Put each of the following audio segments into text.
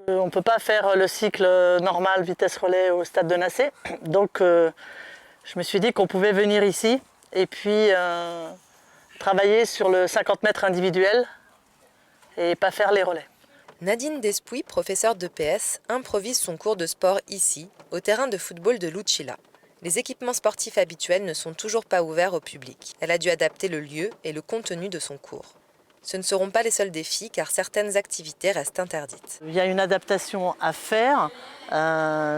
On ne peut pas faire le cycle normal vitesse relais au stade de Nacé. Donc je me suis dit qu'on pouvait venir ici et puis travailler sur le 50 mètres individuel et pas faire les relais. Nadine Despouy, professeure de PS, improvise son cours de sport ici, au terrain de football de Lucilla. Les équipements sportifs habituels ne sont toujours pas ouverts au public. Elle a dû adapter le lieu et le contenu de son cours. Ce ne seront pas les seuls défis car certaines activités restent interdites. Il y a une adaptation à faire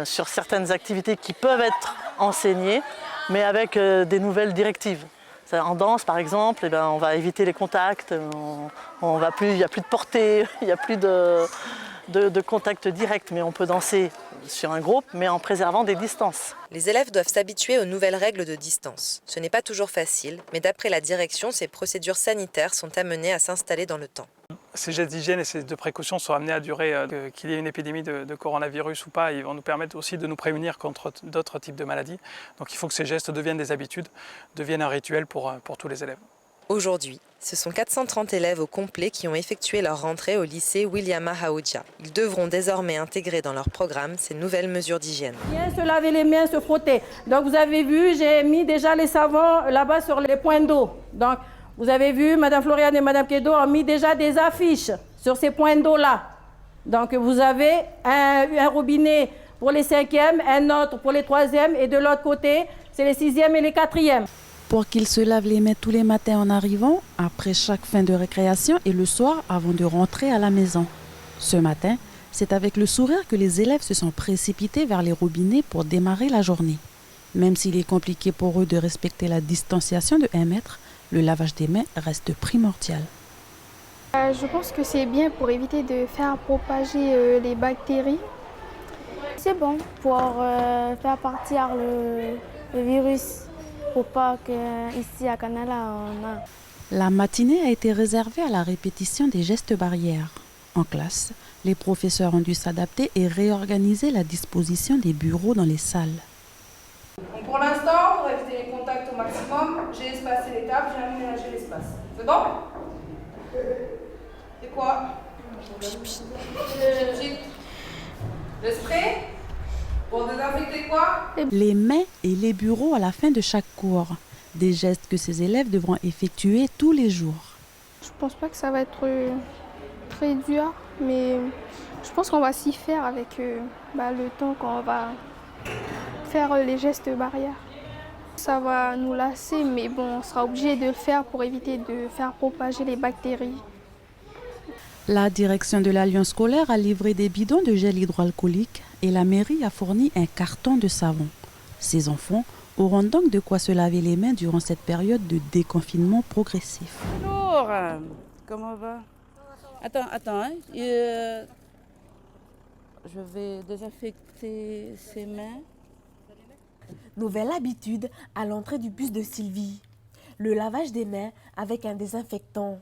sur certaines activités qui peuvent être enseignées, mais avec des nouvelles directives. En danse, par exemple, on va éviter les contacts, il n'y a plus de portée, il n'y a plus de contact direct, mais on peut danser sur un groupe, mais en préservant des distances. Les élèves doivent s'habituer aux nouvelles règles de distance. Ce n'est pas toujours facile, mais d'après la direction, ces procédures sanitaires sont amenées à s'installer dans le temps. Ces gestes d'hygiène et ces de précaution sont amenés à durer, qu'il y ait une épidémie de coronavirus ou pas, ils vont nous permettre aussi de nous prémunir contre d'autres types de maladies. Donc il faut que ces gestes deviennent des habitudes, deviennent un rituel pour tous les élèves. Aujourd'hui, ce sont 430 élèves au complet qui ont effectué leur rentrée au lycée Williama Haoudja. Ils devront désormais intégrer dans leur programme ces nouvelles mesures d'hygiène. Bien se laver les mains, se frotter. Donc vous avez vu, j'ai mis déjà les savons là-bas sur les points d'eau. Donc vous avez vu, Mme Floriane et Mme Kedo ont mis déjà des affiches sur ces points d'eau-là. Donc vous avez un robinet pour les 5e, un autre pour les 3e et de l'autre côté, c'est les 6e et les 4e. Pour qu'ils se lavent les mains tous les matins en arrivant, après chaque fin de récréation et le soir avant de rentrer à la maison. Ce matin, c'est avec le sourire que les élèves se sont précipités vers les robinets pour démarrer la journée. Même s'il est compliqué pour eux de respecter la distanciation de 1 mètre, le lavage des mains reste primordial. Je pense que c'est bien pour éviter de faire propager les bactéries. C'est bon pour faire partir le virus. Pour pas qu'ici à Canala, on a. La matinée a été réservée à la répétition des gestes barrières. En classe, les professeurs ont dû s'adapter et réorganiser la disposition des bureaux dans les salles. Donc pour l'instant, pour éviter les contacts au maximum, j'ai espacé les tables, j'ai aménagé l'espace. C'est bon? C'est quoi? Le spray? Pour désinfecter quoi? Les mains et les bureaux à la fin de chaque cours. Des gestes que ces élèves devront effectuer tous les jours. Je pense pas que ça va être très dur, mais je pense qu'on va s'y faire avec le temps qu'on va faire les gestes barrières. Ça va nous lasser, mais bon, on sera obligé de le faire pour éviter de faire propager les bactéries. La direction de l'Alliance scolaire a livré des bidons de gel hydroalcoolique et la mairie a fourni un carton de savon. Ces enfants auront donc de quoi se laver les mains durant cette période de déconfinement progressif. Bonjour, comment va? Attends, hein. Je vais désinfecter ses mains. Nouvelle habitude à l'entrée du bus de Sylvie. Le lavage des mains avec un désinfectant.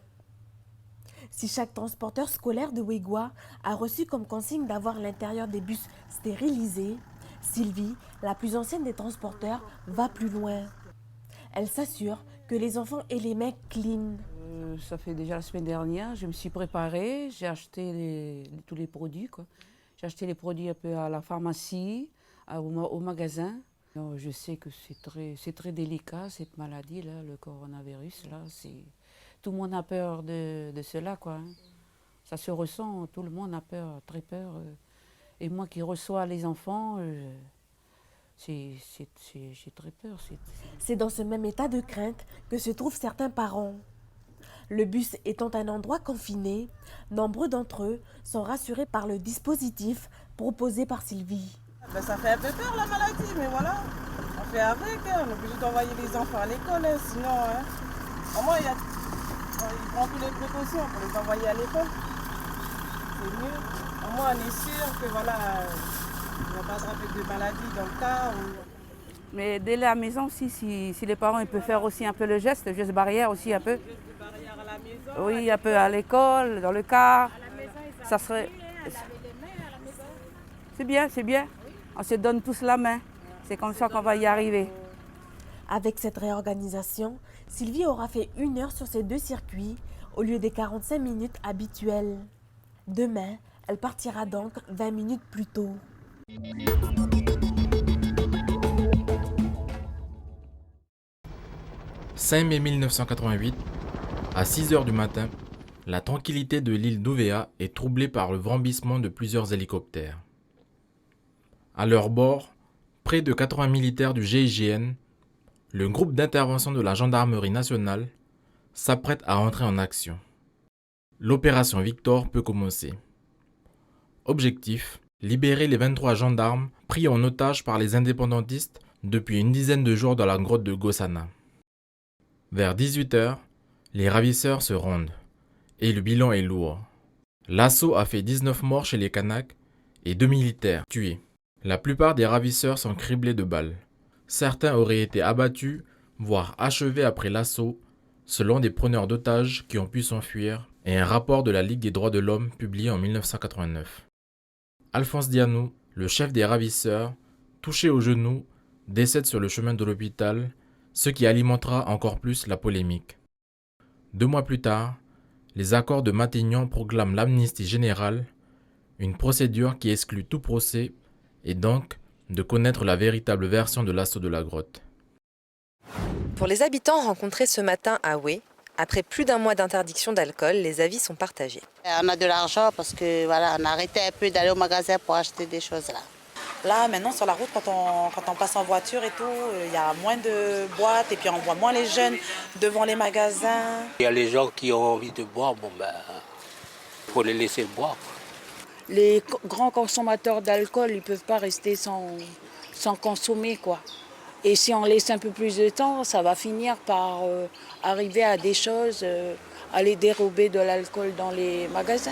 Si chaque transporteur scolaire de Wegwa a reçu comme consigne d'avoir l'intérieur des bus stérilisé, Sylvie, la plus ancienne des transporteurs, va plus loin. Elle s'assure que les enfants aient les mains clean. Ça fait déjà la semaine dernière, je me suis préparée, j'ai acheté tous les produits, quoi. J'ai acheté les produits un peu à la pharmacie, au magasin. Donc, je sais que c'est très délicat cette maladie-là, le coronavirus. Là, tout le monde a peur de cela, quoi. Ça se ressent, tout le monde a peur, très peur. Et moi qui reçois les enfants, j'ai très peur. C'est dans ce même état de crainte que se trouvent certains parents. Le bus étant un endroit confiné, nombreux d'entre eux sont rassurés par le dispositif proposé par Sylvie. Ça fait un peu peur la maladie, mais voilà, on fait avec, on est obligé d'envoyer les enfants à l'école, sinon, au moins il prend toutes les précautions pour les envoyer à l'école. C'est mieux, au moins on est sûr que voilà, on ne va pas attraper de maladie dans le cas. Mais dès la maison aussi, si les parents ils peuvent faire aussi un peu le geste barrière aussi un peu. Barrière à la maison. Oui, un peu à l'école, dans le car. Ça serait. C'est bien, c'est bien. On se donne tous la main. C'est comme ça qu'on va y arriver. Avec cette réorganisation, Sylvie aura fait 1 heure sur ces 2 circuits au lieu des 45 minutes habituelles. Demain, Elle partira donc 20 minutes plus tôt. « 5 mai 1988, à 6 h du matin, la tranquillité de l'île d'Ouvéa est troublée par le vrombissement de plusieurs hélicoptères. À leur bord, près de 80 militaires du GIGN, le groupe d'intervention de la gendarmerie nationale s'apprête à entrer en action. L'opération Victor peut commencer. Objectif, libérer les 23 gendarmes pris en otage par les indépendantistes depuis une dizaine de jours dans la grotte de Gossana. Vers 18 h, les ravisseurs se rendent et le bilan est lourd. L'assaut a fait 19 morts chez les Kanaks et 2 militaires tués. La plupart des ravisseurs sont criblés de balles. Certains auraient été abattus, voire achevés après l'assaut, selon des preneurs d'otages qui ont pu s'enfuir et un rapport de la Ligue des droits de l'homme publié en 1989. Alphonse Dianou, le chef des ravisseurs, touché au genou, décède sur le chemin de l'hôpital, ce qui alimentera encore plus la polémique. 2 mois plus tard, les accords de Matignon proclament l'amnistie générale, une procédure qui exclut tout procès et donc de connaître la véritable version de l'assaut de la grotte. Pour les habitants rencontrés ce matin à Oué, après plus d'1 mois d'interdiction d'alcool, les avis sont partagés. On a de l'argent parce que voilà, on a arrêté un peu d'aller au magasin pour acheter des choses là. Là, maintenant, sur la route, quand on passe en voiture et tout, il y a moins de boîtes et puis on voit moins les jeunes devant les magasins. Il y a les gens qui ont envie de boire, faut les laisser boire. Les grands consommateurs d'alcool, ils ne peuvent pas rester sans consommer, quoi. Et si on laisse un peu plus de temps, ça va finir par arriver à des choses, aller dérober de l'alcool dans les magasins.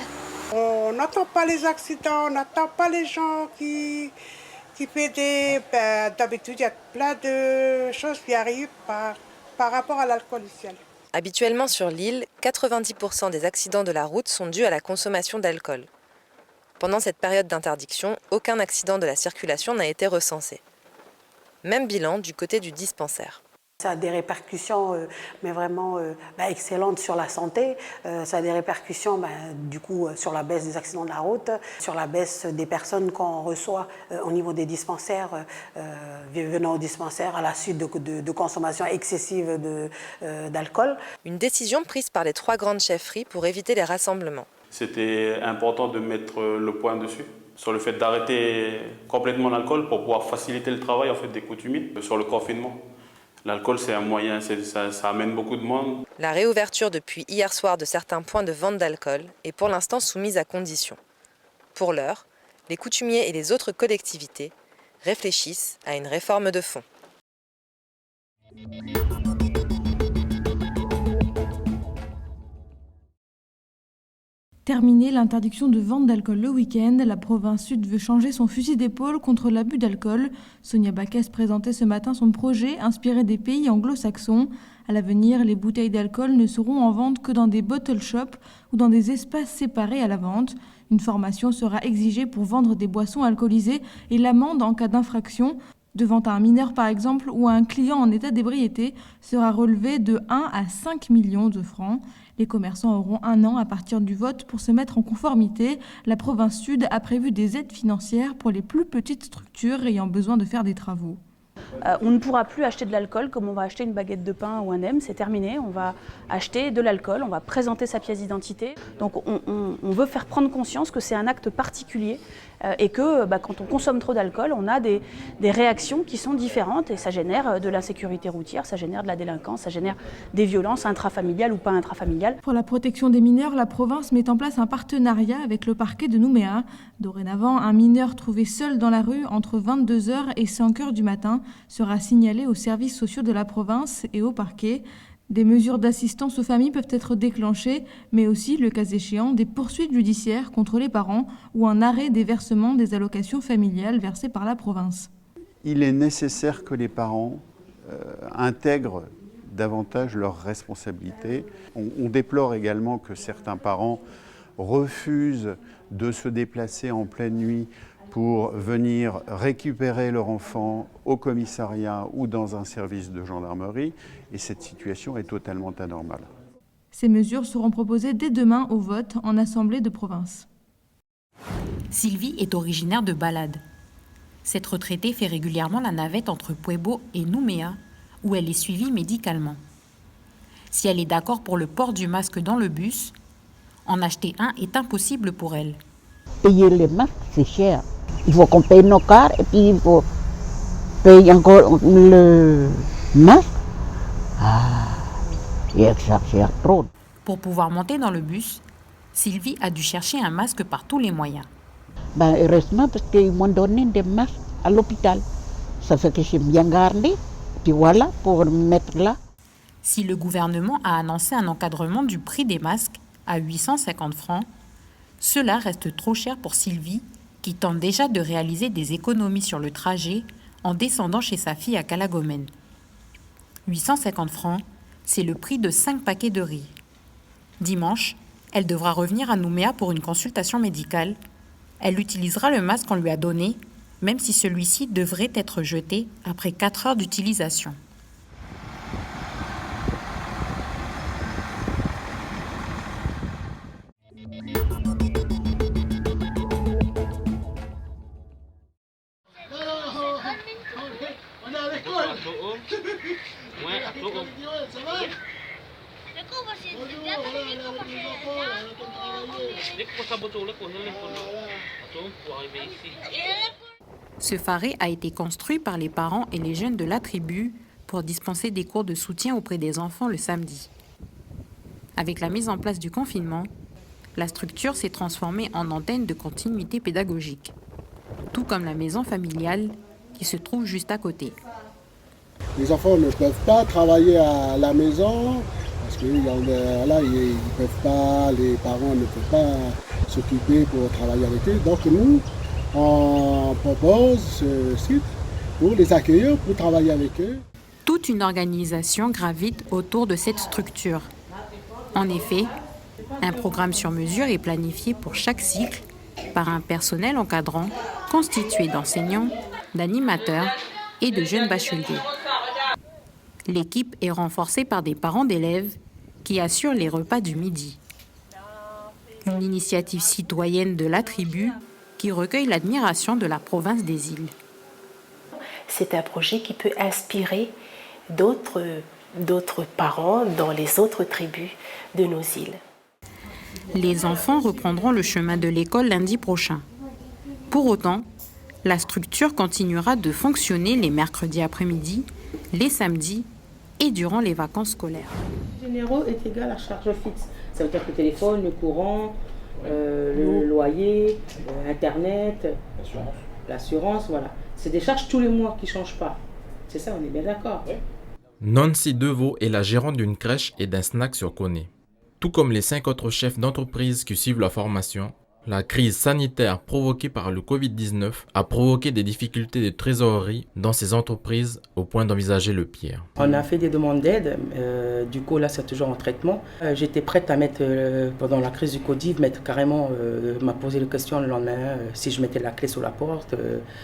On n'attend pas les accidents, on n'attend pas les gens qui font des... d'habitude, il y a plein de choses qui arrivent par rapport à l'alcool ici. Habituellement sur l'île, 90% des accidents de la route sont dus à la consommation d'alcool. Pendant cette période d'interdiction, aucun accident de la circulation n'a été recensé. Même bilan du côté du dispensaire. Ça a des répercussions mais vraiment excellentes sur la santé. Ça a des répercussions du coup sur la baisse des accidents de la route, sur la baisse des personnes qu'on reçoit au niveau des dispensaires, venant au dispensaire à la suite de consommation excessive d'alcool. Une décision prise par les 3 grandes chefferies pour éviter les rassemblements. C'était important de mettre le point dessus sur le fait d'arrêter complètement l'alcool pour pouvoir faciliter le travail en fait, des coutumiers sur le confinement. L'alcool, c'est un moyen, ça amène beaucoup de monde. La réouverture depuis hier soir de certains points de vente d'alcool est pour l'instant soumise à conditions. Pour l'heure, les coutumiers et les autres collectivités réfléchissent à une réforme de fond. Terminée l'interdiction de vente d'alcool le week-end, la province sud veut changer son fusil d'épaule contre l'abus d'alcool. Sonia Backès présentait ce matin son projet inspiré des pays anglo-saxons. À l'avenir, les bouteilles d'alcool ne seront en vente que dans des bottle shops ou dans des espaces séparés à la vente. Une formation sera exigée pour vendre des boissons alcoolisées et l'amende en cas d'infraction devant un mineur par exemple ou à un client en état d'ébriété sera relevée de 1 à 5 millions de francs. Les commerçants auront 1 an à partir du vote pour se mettre en conformité. La province sud a prévu des aides financières pour les plus petites structures ayant besoin de faire des travaux. On ne pourra plus acheter de l'alcool comme on va acheter une baguette de pain ou un M, c'est terminé. On va acheter de l'alcool, on va présenter sa pièce d'identité. Donc on veut faire prendre conscience que c'est un acte particulier et que quand on consomme trop d'alcool, on a des réactions qui sont différentes et ça génère de l'insécurité routière, ça génère de la délinquance, ça génère des violences intrafamiliales ou pas intrafamiliales. Pour la protection des mineurs, la province met en place un partenariat avec le parquet de Nouméa. Dorénavant, un mineur trouvé seul dans la rue entre 22 h et 5 h du matin sera signalé aux services sociaux de la province et au parquet. Des mesures d'assistance aux familles peuvent être déclenchées, mais aussi, le cas échéant, des poursuites judiciaires contre les parents ou un arrêt des versements des allocations familiales versées par la province. Il est nécessaire que les parents intègrent davantage leurs responsabilités. On déplore également que certains parents refusent de se déplacer en pleine nuit pour venir récupérer leur enfant au commissariat ou dans un service de gendarmerie. Et cette situation est totalement anormale. Ces mesures seront proposées dès demain au vote en Assemblée de province. Sylvie est originaire de Balade. Cette retraitée fait régulièrement la navette entre Puebo et Nouméa, où elle est suivie médicalement. Si elle est d'accord pour le port du masque dans le bus, en acheter un est impossible pour elle. Payer les masques, c'est cher. Il faut qu'on paye nos cartes et puis il faut payer encore le masque. Ah, il exagère trop. Pour pouvoir monter dans le bus, Sylvie a dû chercher un masque par tous les moyens. Ben, heureusement, parce qu'ils m'ont donné des masques à l'hôpital. Ça fait que j'ai bien gardé. Puis voilà, pour me mettre là. Si le gouvernement a annoncé un encadrement du prix des masques à 850 francs, cela reste trop cher pour Sylvie, qui tente déjà de réaliser des économies sur le trajet en descendant chez sa fille à Calagomène. 850 francs, c'est le prix de 5 paquets de riz. Dimanche, elle devra revenir à Nouméa pour une consultation médicale. Elle utilisera le masque qu'on lui a donné, même si celui-ci devrait être jeté après 4 heures d'utilisation. Ce pharé a été construit par les parents et les jeunes de la tribu pour dispenser des cours de soutien auprès des enfants le samedi. Avec la mise en place du confinement, la structure s'est transformée en antenne de continuité pédagogique, tout comme la maison familiale qui se trouve juste à côté. Les enfants ne peuvent pas travailler à la maison parce que voilà, ils peuvent pas, les parents ne peuvent pas s'occuper pour travailler avec eux. Donc nous, on propose ce site pour les accueillir, pour travailler avec eux. Toute une organisation gravite autour de cette structure. En effet, un programme sur mesure est planifié pour chaque cycle par un personnel encadrant constitué d'enseignants, d'animateurs et de jeunes bacheliers. L'équipe est renforcée par des parents d'élèves qui assurent les repas du midi. Une initiative citoyenne de la tribu qui recueille l'admiration de la province des îles. C'est un projet qui peut inspirer d'autres parents dans les autres tribus de nos îles. Les enfants reprendront le chemin de l'école lundi prochain. Pour autant, la structure continuera de fonctionner les mercredis après-midi, les samedis et durant les vacances scolaires. Généraux est égal à charge fixe. Ça veut dire que le téléphone, le courant, le loyer, Internet, l'assurance, voilà. C'est des charges tous les mois qui ne changent pas. C'est ça, on est bien d'accord. Nancy Deveau est la gérante d'une crèche et d'un snack sur Koné. Tout comme les 5 autres chefs d'entreprise qui suivent la formation, la crise sanitaire provoquée par le Covid-19 a provoqué des difficultés de trésorerie dans ces entreprises au point d'envisager le pire. On a fait des demandes d'aide, du coup là c'est toujours en traitement. J'étais prête à mettre, pendant la crise du Covid, m'a posé la question le lendemain si je mettais la clé sous la porte.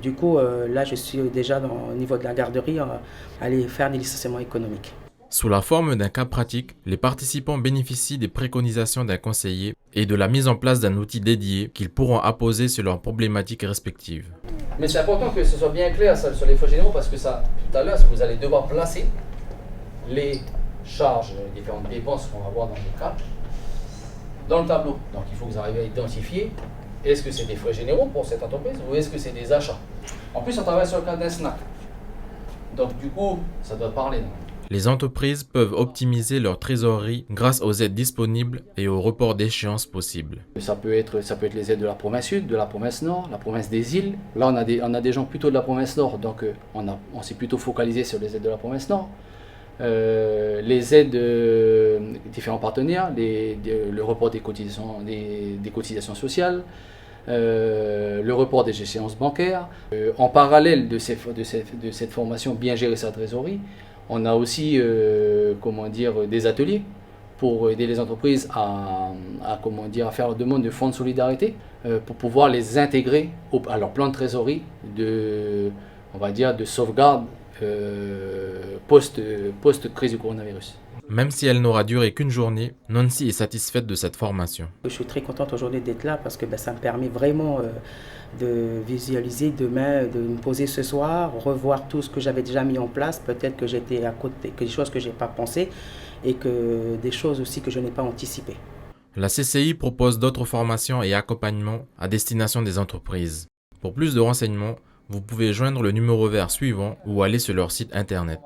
Du coup là je suis déjà au niveau de la garderie à aller faire des licenciements économiques. Sous la forme d'un cas pratique, les participants bénéficient des préconisations d'un conseiller et de la mise en place d'un outil dédié qu'ils pourront apposer sur leurs problématiques respectives. Mais c'est important que ce soit bien clair ça, sur les frais généraux parce que ça, tout à l'heure, vous allez devoir placer les charges, les différentes dépenses qu'on va avoir dans le cas, dans le tableau. Donc il faut que vous arriviez à identifier est-ce que c'est des frais généraux pour cette entreprise ou est-ce que c'est des achats. En plus, on travaille sur le cas d'un snack. Donc du coup, ça doit parler. Les entreprises peuvent optimiser leur trésorerie grâce aux aides disponibles et au report d'échéances possibles. Ça peut être les aides de la province sud, de la province nord, la province des îles. Là, on a des gens plutôt de la province nord, donc on s'est plutôt focalisé sur les aides de la province nord. Les aides de différents partenaires, le report des cotisations sociales, le report des échéances bancaires. En parallèle de cette formation, bien gérer sa trésorerie, on a aussi des ateliers pour aider les entreprises à faire la demande de fonds de solidarité pour pouvoir les intégrer à leur plan de trésorerie de sauvegarde post-crise du coronavirus. Même si elle n'aura duré qu'une journée, Nancy est satisfaite de cette formation. Je suis très contente aujourd'hui d'être là parce que ça me permet vraiment de visualiser demain, de me poser ce soir, revoir tout ce que j'avais déjà mis en place. Peut-être que j'étais à côté, que des choses que je n'ai pas pensées et que des choses aussi que je n'ai pas anticipées. La CCI propose d'autres formations et accompagnements à destination des entreprises. Pour plus de renseignements, vous pouvez joindre le numéro vert suivant ou aller sur leur site internet.